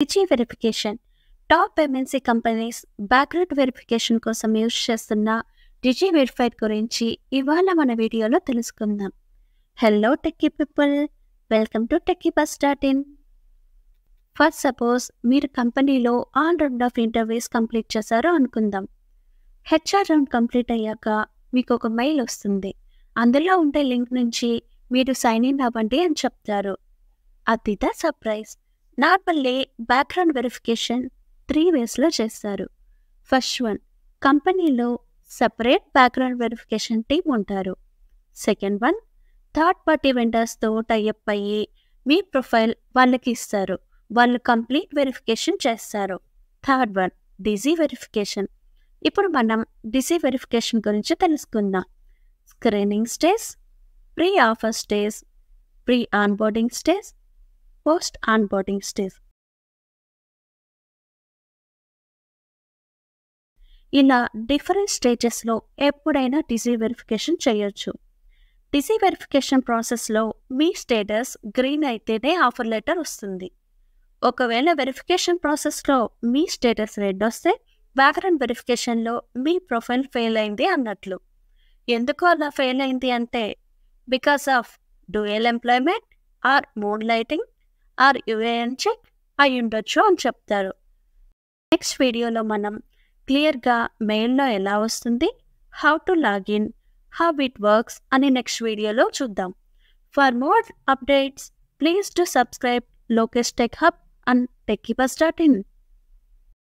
డిజి verification top MNC companies background verification కోసం use చేస్తున్న digi verifier గురించి ఇవాళ మన వీడియోలో తెలుసుకుందాం. Hello techie people, welcome to techie bus .in. First suppose మీరు కంపెనీలో all round of interviews complete చేశారో అనుకుందాం. హెచ్ఆర్ రౌండ్ కంప్లీట్ అయ్యాక మీకు ఒక మెయిల్ వస్తుంది. అందులో ఉండే లింక్ నుంచి మీరు సైన్ ఇన్ అవ్వండి అని చెప్తారు. అదిదా సర్ప్రైజ్. నార్మల్లీ బ్యాక్గ్రౌండ్ వెరిఫికేషన్ 3 వేస్లో చేస్తారు. ఫస్ట్ వన్, కంపెనీలో సెపరేట్ బ్యాక్గ్రౌండ్ వెరిఫికేషన్ టీం ఉంటారు. సెకండ్ వన్, థర్డ్ పార్టీ వెండర్స్తో టైఅప్ అయ్యి మీ ప్రొఫైల్ వాళ్ళకి ఇస్తారు, వాళ్ళు కంప్లీట్ వెరిఫికేషన్ చేస్తారు. Third one, digi verification. ఇప్పుడు మనం డిజి వెరిఫికేషన్ గురించి తెలుసుకుందాం. Screening stage, pre offer stage, pre onboarding stage, post onboarding stage. ఇలా డిఫరెంట్ స్టేజెస్లో ఎప్పుడైనా డిజి వెరిఫికేషన్ చేయొచ్చు. డిజి వెరిఫికేషన్ ప్రాసెస్లో మీ స్టేటస్ గ్రీన్ అయితేనే ఆఫర్ లెటర్ వస్తుంది. ఒకవేళ వెరిఫికేషన్ ప్రాసెస్లో మీ స్టేటస్ రెడ్ వస్తే బ్యాక్గ్రౌండ్ వెరిఫికేషన్లో మీ ప్రొఫైల్ ఫెయిల్ అయింది అన్నట్లు. ఎందుకు అలా ఫెయిల్ అయింది అంటే because of dual employment or moonlighting or UAN check అయి ఉండొచ్చు అని చెప్తారు. నెక్స్ట్ వీడియోలో మనం క్లియర్గా మెయిల్లో ఎలా వస్తుంది, how to login, how it works అని నెక్స్ట్ వీడియోలో చూద్దాం. For more updates please do subscribe Lokesh tech hub and techie bus .in.